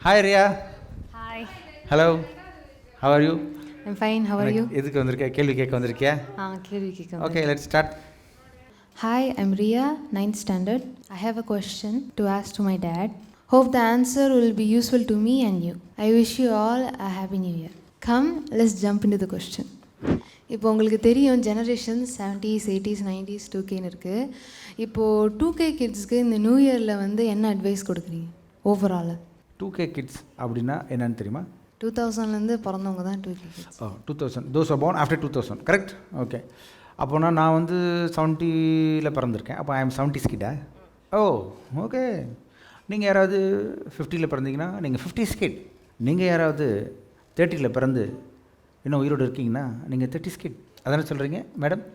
Hi Ria. Hi. Hello. How are you? I'm fine. How are you? எதுக்கு வந்திருக்க? கேள்வி கேட்க வந்திருக்கியா? கேள்வி கேட்க Okay, let's start. Hi, I'm Ria, 9th standard. I have a question to ask to my dad. Hope the answer will be useful to me and you. I wish you all a happy new year. Come, let's jump into the question. இப்போ உங்களுக்கு தெரியும் generation 70s 80s 90s 2Kன்னு இருக்குது. இப்போது 2K கிட்ஸ்க்கு இந்த new இயரில் வந்து என்ன advice கொடுக்குறீங்க ஓவரால்? 2K கிட்ஸ் அப்படின்னா என்னன்னு தெரியுமா? 2000லேருந்து பிறந்தவங்க தான் 2K kids. 2000. Those are born after 2000, correct? Okay. அப்போனா நான் வந்து 70ல் பிறந்திருக்கேன். அப்போ ஐ am 70s Kitta? O okay. நீங்கள் யாராவது 50ல் பிறந்தீங்கன்னா நீங்கள் 50s கிட். நீங்கள் யாராவது 30ல் பிறந்து இன்னும் உயிரோடு இருக்கீங்கன்னா நீங்கள் 30s கிட். அதானே சொல்கிறீங்க மேடம்?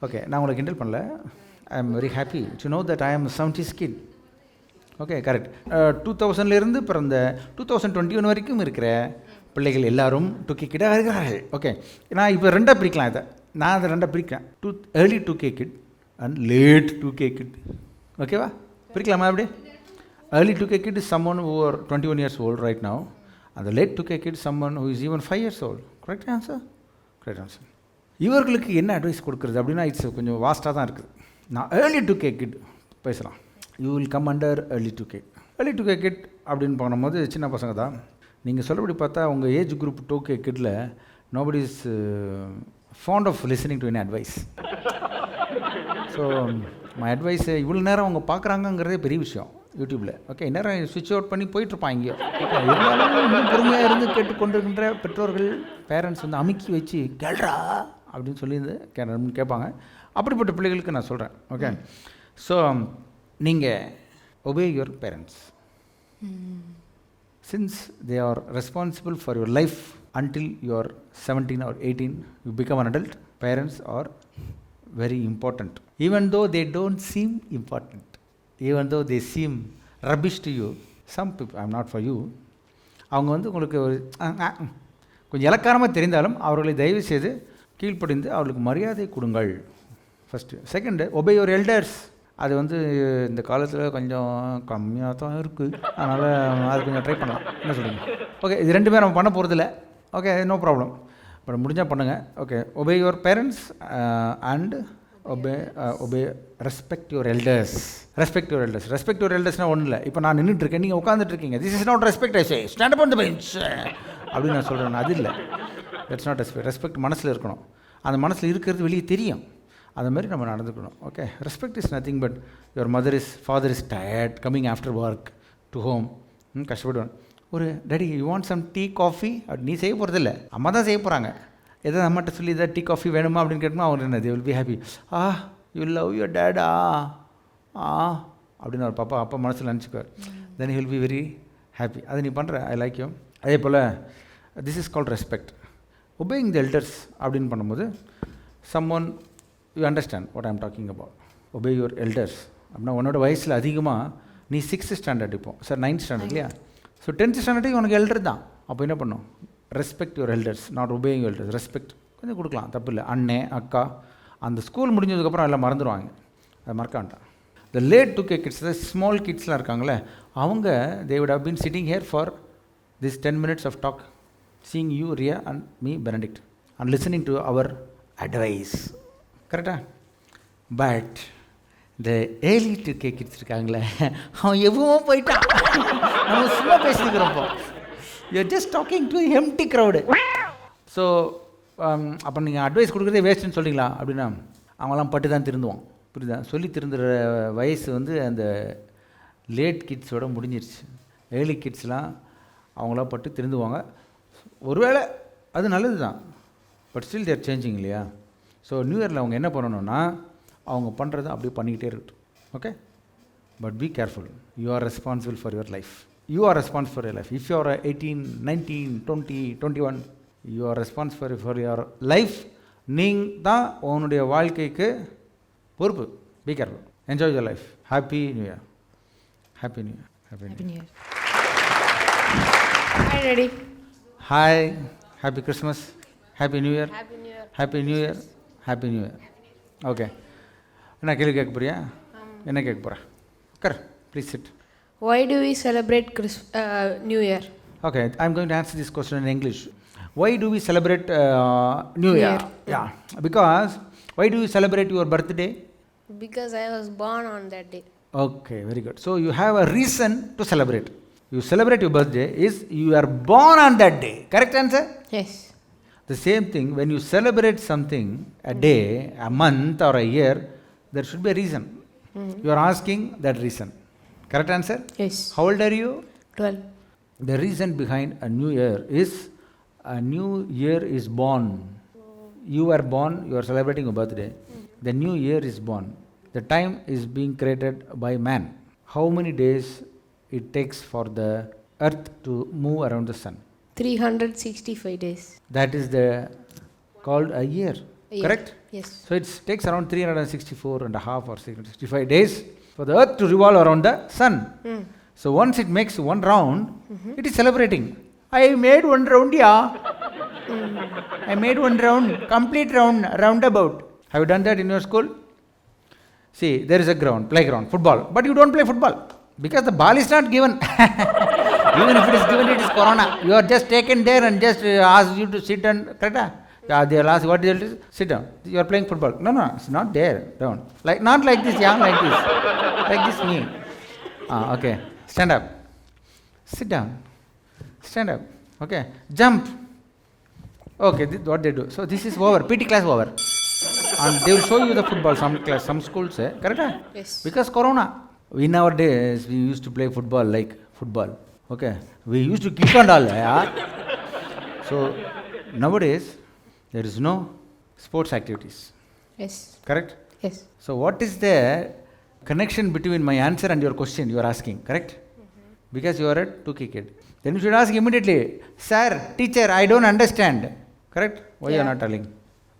ஓகே, நான் உங்களை கிண்டல் பண்ணல. I am very happy to know that I am 70s kid. Okay, correct. 2000லேருந்து பிறந்த 2021 வரைக்கும் இருக்கிற பிள்ளைகள் எல்லாரும் 2K கிட்டாக இருக்கிறார்கள். ஓகே, நான் இப்போ ரெண்டாக பிரிக்கலாம் இதை. நான் அதை ரெண்டாக பிரிக்கிறேன். Early 2K kid and late 2K kid. ஓகேவா? பிரிக்கலாமா அப்படி? Early 2K kid is someone who are 21 years old right now. And the late 2K kid is someone who is even 5 years old. Correct answer? Correct answer. இவர்களுக்கு என்ன advice கொடுக்குறது அப்படின்னா it's கொஞ்சம் வாஸ்ட்டாக தான் இருக்குது. நான் ஏர்லி 2K கிட் பேசலாம். You will come under early 2K. Early 2K kid அப்படின்னு பண்ணும்போது சின்ன பசங்க தான். நீங்கள் சொல்லபடி பார்த்தா உங்கள் ஏஜ் குரூப் 2K கிட்டில் nobody is fond of listening to any advice. So my அட்வைஸை இவ்வளோ நேரம் அவங்க பார்க்குறாங்கங்கிறதே பெரிய விஷயம் யூடியூப்பில். ஓகே, நேரம் சுவிட்ச் அவுட் பண்ணி போயிட்டுருப்பான் இங்கேயோ. இருந்தாலும் இன்னும் பொறுமையாக இருந்து கேட்டுக்கொண்டிருக்கின்ற பெற்றோர்கள் பேரண்ட்ஸ் வந்து அமுக்கி வச்சு கேள்றா அப்படின்னு சொல்லி கேட்பாங்க. அப்படிப்பட்ட பிள்ளைகளுக்கு நான் சொல்கிறேன். ஓகே, ஸோ நீங்கள் obey your parents since they are responsible for your life until you are 17 or 18, you become an adult. Parents are very important. Even though they don't seem important, even though they seem rubbish to you, some people, I'm not for you, அவங்க வந்து உங்களுக்கு ஒரு கொஞ்சம் இலக்காரமாக தெரிந்தாலும் அவர்களை தயவு செய்து கீழ்ப்படிந்து அவர்களுக்கு மரியாதை கொடுங்கள். First. Second, obey your elders. அது வந்து இந்த காலத்தில் கொஞ்சம் கம்மியாக தான் இருக்குது. அதனால் அது கொஞ்சம் ட்ரை பண்ணலாம். என்ன சொல்லுங்கள்? ஓகே, இது ரெண்டுமே நம்ம பண்ண போகிறதில்ல. Okay, no problem. பட் முடிஞ்சால் பண்ணுங்கள். Okay, obey your parents and obey respect your elders. Respect your elders. Respect your எல்டர்ஸ்னால் ஒன்றும் இல்லை. இப்போ நான் நின்றுட்டுருக்கேன், நீங்கள் உட்காந்துட்ருக்கீங்க. This is not respect. I say stand up on the bench அப்படின்னு நான் சொல்கிறேன். அது இல்லை, தட்ஸ் நாட் ரெஸ்பெக்ட். ரெஸ்பெக்ட் மனசில் இருக்கணும். அந்த மனசில் இருக்கிறது வெளியே தெரியும். அது மாதிரி நம்ம நடந்துக்கணும். Okay, respect is nothing but your mother is father is tired coming after work to home. கஷ்டப்படுவேன். ஒரு daddy you want some tea coffee அப்படி நீ செய்ய போகிறதில்ல, அம்மா தான் செய்ய போகிறாங்க. எதாவது அம்மாட்ட சொல்லி எதாவது டீ காஃபி வேணுமா அப்படின்னு கேட்டோம்னா அவங்க என்ன, they will be happy. You love your daddy அப்படின்னு ஒரு பாப்பா அப்பா மனசில் நினச்சிக்குவார். Then he will be very happy. அதை நீ பண்ணுற, ஐ லைக் யூ. அதே போல் this is called respect. Obeying the elders அப்படின்னு பண்ணும்போது come on you understand what I am talking about. Obey your elders அப்படின்னா உன்னோட வயசில் அதிகமாக நீ 6th ஸ்டாண்டர்ட் இப்போ சார் 9th ஸ்டாண்டர்ட் இல்லையா? ஸோ 10th ஸ்டாண்டர்டே உனக்கு எல்டர் தான். அப்போ என்ன பண்ணும்? Respect your elders, not obeying your elders. Respect கொஞ்சம் கொடுக்கலாம், தப்பு இல்லை. அண்ணே அக்கா அந்த ஸ்கூல் முடிஞ்சதுக்கப்புறம் எல்லாம் மறந்துடுவாங்க, அதை மறக்க வேண்டாம். The late 2K kids, the small கிட்ஸ்லாம் இருக்காங்களே, அவங்க they would have been sitting here for this 10 minutes of talk, seeing you Riya and me Benedict and listening to our advice. கரெக்டா? பட் இந்த ஏர்லி 2K கிட்ஸ் இருக்காங்களே, அவன் எவ்வளோ போயிட்டான். நம்ம சும்மா பேசிக்கிறோம்ப்போ, you are just talking to empty crowd. So அப்போ நீங்கள் அட்வைஸ் கொடுக்குறதே வேஸ்ட்டுன்னு சொல்கிறீங்களா அப்படின்னா அவங்களாம் பட்டு தான் திருந்துவான். புரியுதா? சொல்லி திருந்துற வயசு வந்து அந்த லேட் கிட்ஸோட முடிஞ்சிருச்சு. ஏர்லி கிட்ஸ்லாம் அவங்களா பட்டு திருந்துவாங்க. ஒருவேளை அது நல்லது தான், பட் ஸ்டில் தேர் சேஞ்சிங் இல்லையா? ஸோ நியூ இயரில் அவங்க என்ன பண்ணணும்னா அவங்க பண்ணுறதை அப்படியே பண்ணிக்கிட்டே இருக்கட்டும். Okay, but be careful. You are responsible for your life. You are responsible for your life. If you are 18, 19, 20, 21, you are responsible for your life. நீங்கள் தான் உன்னுடைய வாழ்க்கைக்கு பொறுப்பு. Be careful. Enjoy your life. Happy new year. Happy new year. Happy new year. Hi daddy. Hi. Happy Christmas. Happy new year. Happy new year. Happy new year. Happy new year. Okay, என்ன கேள்வி கேட்க போறியா? என்ன கேட்க போகிறேன்? உட்கார், please sit. Why do we celebrate New Year? Okay, I'm going to answer this question in English. Why do we celebrate New Year? Yeah, because why do you celebrate your birthday? Because I was born on that day. Okay, very good. So you have a reason to celebrate. You celebrate your birthday is you are born on that day. Correct answer? Yes. The same thing, when you celebrate something, a day, a month or a year, there should be a reason. You are asking that reason. Correct answer? Yes. How old are you? 12. The reason behind a new year is a new year is born. You are born, you are celebrating your birthday. The new year is born. The time is being created by man. How many days it takes for the earth to move around the sun? 365 days. That is called a year. Correct? Yes. So it takes around 364 and a half or 365 days for the earth to revolve around the sun. So once it makes one round, it is celebrating. I made one round, yeah. I made one round, complete round, roundabout. Have you done that in your school? See, there is a ground, playground, football. But you don't play football because the ball is not given. Even if it is given, it is corona. You are just taken there and just asked you to sit and, correct? Yeah, they will ask, what is it? Sit down. You are playing football. No, it's not there. Down. Not like this, yeah, like this. Like this, me. Okay. Stand up. Sit down. Stand up. Okay. Jump. Okay, this is what they do. So this is over. PT class over. And they will show you the football, some schools, correct? Yes. Because corona. In our days, we used to play football like football. Okay. We used to kick and all. Yeah. So nowadays, there is no sports activities. Yes. Correct? Yes. So what is the connection between my answer and your question you are asking, correct? Because you are a 2K kid. Then you should ask immediately, sir, teacher, I don't understand. Correct? Why you are not telling?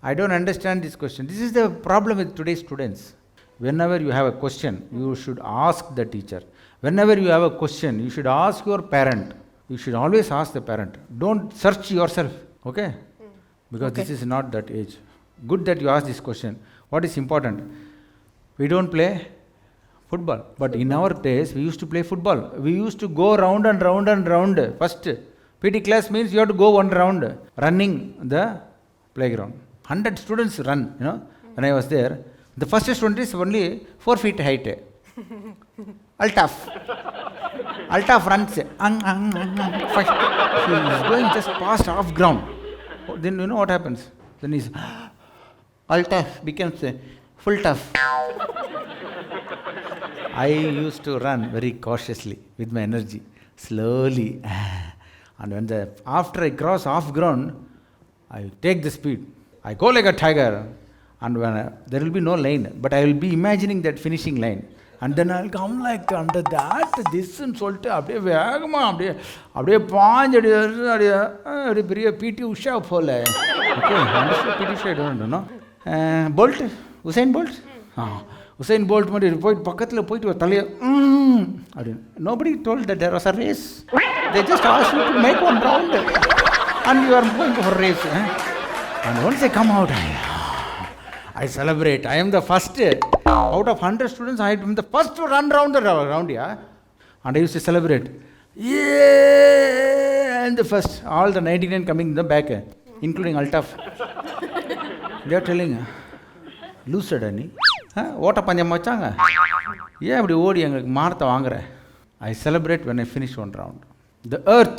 I don't understand this question. This is the problem with today's students. Whenever you have a question, you should ask the teacher. Whenever you have a question, you should ask your parent. You should always ask the parent. Don't search yourself. Okay? Because this is not that age. Good that you ask this question. What is important? We don't play football. But in our days, we used to play football. We used to go round and round and round. First, PT class means you have to go one round, running the playground. 100 students run, when I was there. The first student is only 4 feet height. Altaf runs. First, he is going just past half ground. Then you know what happens? Then he's Altaf becomes full tough. I used to run very cautiously with my energy, slowly. And when after I cross half ground, I take the speed. I go like a tiger. And when there will be no lane, but I will be imagining that finishing line. And then I'll come like under that, this and சொல்லிட்டு அப்படியே வேகமா அப்படியே பாஞ்சு அப்படியே பெரிய பிடி உஷா போல. Okay, understood PT Usha, I don't know. Bolt, Usain Bolt? Usain Bolt மாதிரி போயிட்டு பக்கத்தில் போயிட்டு தலையை அப்படின்னு. Nobody told that there was a race. They just asked you to make one round. And you are going for a race. And once they come out, I celebrate. I am the first. Out of 100 students, I am the first to run round, yeah. And I used to celebrate. Yeah! And the first. All the 99 coming in the back, including Altaf. They are telling, loose Danny. What a panjamachanga. Yeah, but you I celebrate when I finish one round. The earth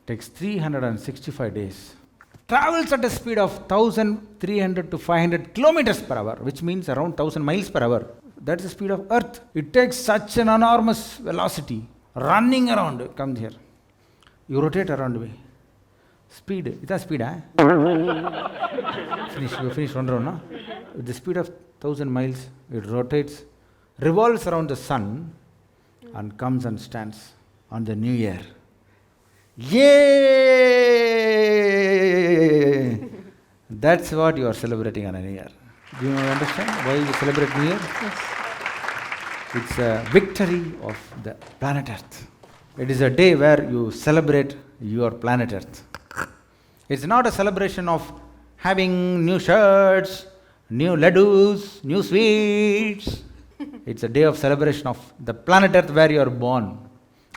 takes 365 days. Travels at a speed of 1,300 to 500 kilometers per hour, which means around 1,000 miles per hour. That's the speed of Earth. It takes such an enormous velocity. Running around, come here. You rotate around me. Speed, is that speed, You finish one round, no? With the speed of 1,000 miles, it rotates, revolves around the sun, and comes and stands on the new year. Yay! That's what you are celebrating on a new year. Do you understand why you celebrate New Year? Yes. It's a victory of the planet Earth. It is a day where you celebrate your planet Earth. It's not a celebration of having new shirts, new laddus, new sweets. It's a day of celebration of the planet Earth where you are born.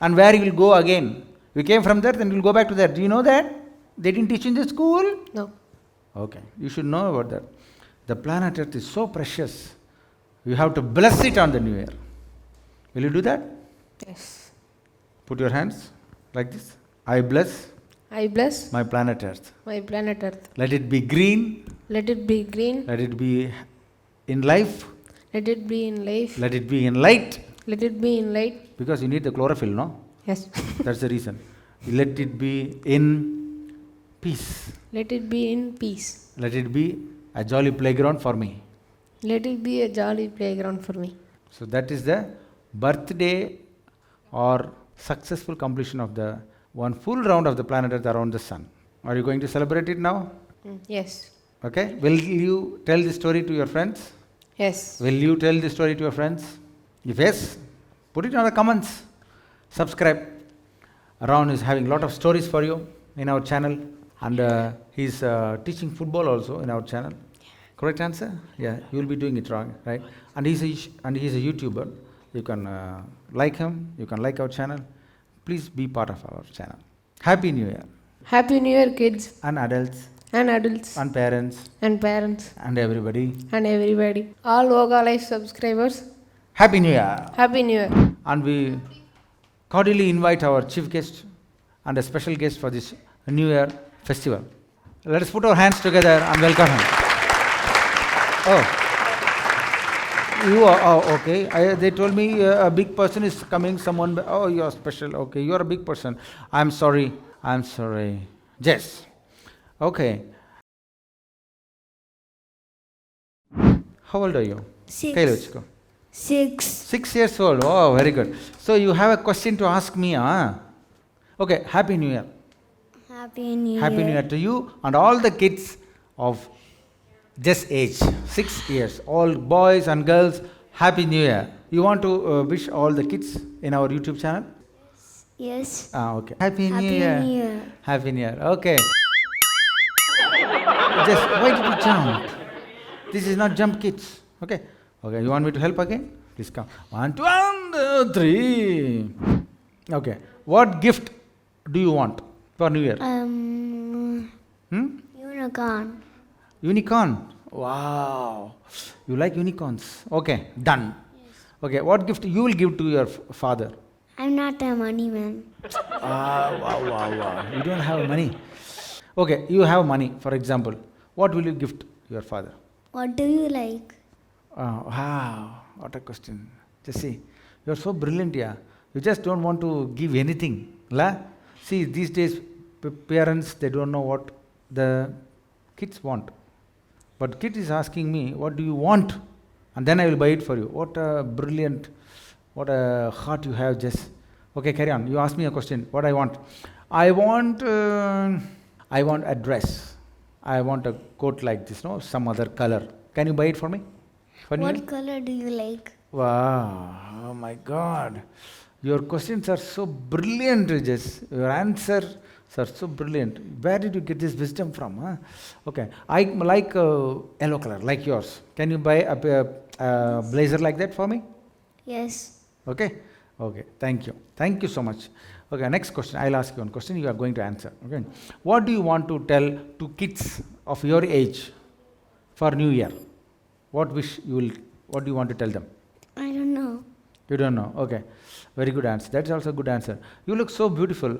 And where you will go again? You came from there, then you will go back to there. Do you know that? They didn't teach in the school? No. Okay, you should know about that. The planet Earth is so precious. You have to bless it on the New Year. Will you do that? Yes. Put your hands like this. I bless I bless my planet Earth. my planet Earth. Let it be green. Let it be green. Let it be in life. Let it be in life. Let it be in light. Let it be in light. Because you need the chlorophyll, no? Yes. That's the reason. Let it be in peace. Let it be in peace. Let it be a jolly playground for me. Let it be a jolly playground for me. So that is the birthday or successful completion of the one full round of the planet Earth around the sun. Are you going to celebrate it now? Yes. Okay. Will you tell the story to your friends? Yes. Will you tell the story to your friends? If yes, put it on the comments. Subscribe. Ron is having a lot of stories for you in our channel, and he's teaching football also in our channel. Correct answer? Yeah, you will be doing it wrong, right? And he's a YouTuber. You can like him. You can like our channel. Please be part of our channel. Happy New Year, Happy New Year, kids and adults, and adults and parents, and parents and everybody. and everybody. All Voga Life subscribers. Happy New Year. Happy New Year. And we cordially invite our chief guest and a special guest for this New Year festival. Let us put our hands together and welcome him. Oh, you are, oh, okay. They told me a big person is coming, someone, oh, you are special. Okay, you are a big person. I'm sorry. Jess. Okay. How old are you? 6. Kailo vechiko. 6. 6 years old. Oh, very good. So you have a question to ask me, huh? Okay, Happy New Year. Happy New Year. Happy New Year to you and all the kids of this age, 6 years. All boys and girls, Happy New Year. You want to wish all the kids in our YouTube channel? Yes. Okay. Happy New Happy Year. New Year. Happy New Year. Okay. Just, why did you jump? This is not jump, kids. Okay. Okay, you want me to help again? Please come. 1, 2, 3. Okay. What gift do you want for New Year? Unicorn. Unicorn. Wow. You like unicorns. Okay, done. Okay, what gift you will give to your father? I'm not a money man. Wow. You don't have money. Okay, you have money, for example. What will you gift your father? What do you like? Wow, what a question. Just see, you're so brilliant, yeah. You just don't want to give anything. La? See, these days, parents, they don't know what the kids want. But kid is asking me, what do you want? And then I will buy it for you. What a brilliant, what a heart you have, Jess. Okay, carry on. You ask me a question. What I want? I want a dress. I want a coat like this, no? Some other color. Can you buy it for me? For New Year? What color do you like? Wow, oh my God. Your questions are so brilliant, Jess. Your answers are so brilliant. Where did you get this wisdom from? Huh? Okay, I like yellow color, like yours. Can you buy a blazer like that for me? Yes. Okay? Okay, thank you. Thank you so much. Okay, next question. I'll ask you one question. You are going to answer. Okay. What do you want to tell to kids of your age for New Year? What do you want to tell them? I don't know. You don't know. Okay. Very good answer. That's also a good answer. You look so beautiful.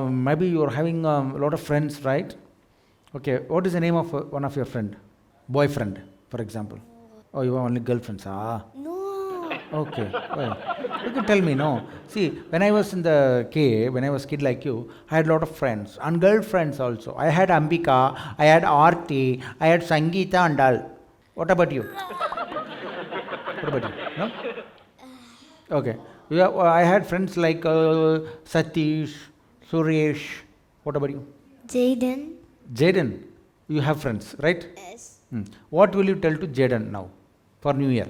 Maybe you are having a lot of friends, right? Okay. What is the name of one of your friend? Boyfriend, for example. Oh, you have only girlfriends. Ah. No. Okay. Well, you can tell me, no. See, when I was in the when I was kid like you, I had a lot of friends and girlfriends also. I had Ambika, I had Aarti, I had Sangeeta and all. What about you? What about you? No? Okay. I had friends like Satish, Suresh. What about you? Jaden. Jaden. You have friends, right? Yes. What will you tell to Jaden now for New Year?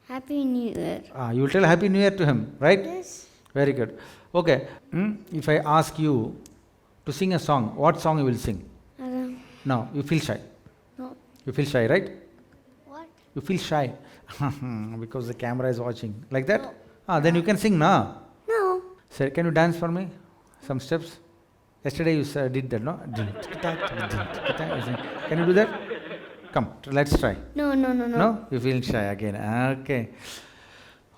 Happy New Year. You will tell Happy New Year to him, right? Yes. Very good. Okay. If I ask you to sing a song, what song you will sing? No, you feel shy. No. You feel shy, right? What? You feel shy because the camera is watching. Like that? Then you can sing, na? No. So can you dance for me? Some steps. Yesterday you did that, no? Can you do that? Come, let's try. No, no, no, no. No? You feel shy again. Okay.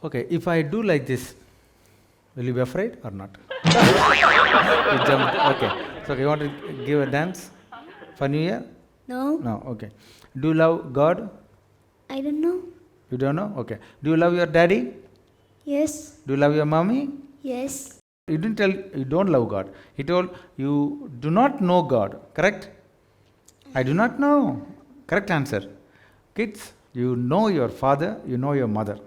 Okay, if I do like this, will you be afraid or not? You jumped. Okay. So you want to give a dance for New Year? No. No. Okay. Do you love God? I don't know. You don't know? Okay. Do you love your daddy? Yes. Do you love your mommy? Yes. You didn't tell you don't love God. He told you do not know God. Correct? I do not know. Correct answer. Kids, you know your father, you know your mother.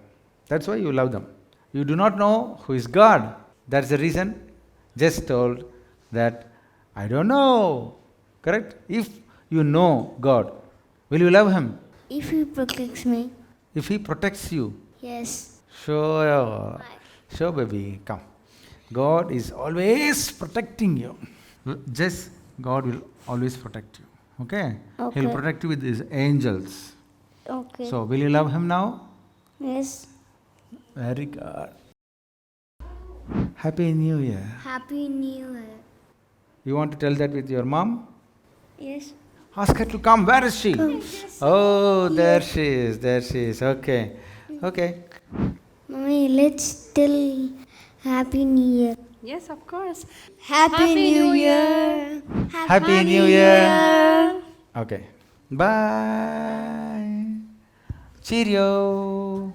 That's why you love them. You do not know who is God. That's the reason. Just told that I don't know. Correct? If you know God, will you love Him? If He protects me. If He protects you, Yes. sure, sure, baby, come. God is always protecting you. Just God will always protect you. Okay? Okay. He'll protect you with His angels. Okay. So, will you love Him now? Yes. Very good. Happy New Year. Happy New Year. You want to tell that with your mom? Yes. Ask her to come. Where is she? Oh, there she is. There she is. Okay. Okay. Mommy, let's tell Happy New Year. Yes, of course. Happy New Year. Happy New Year. Okay. Bye. Cheerio.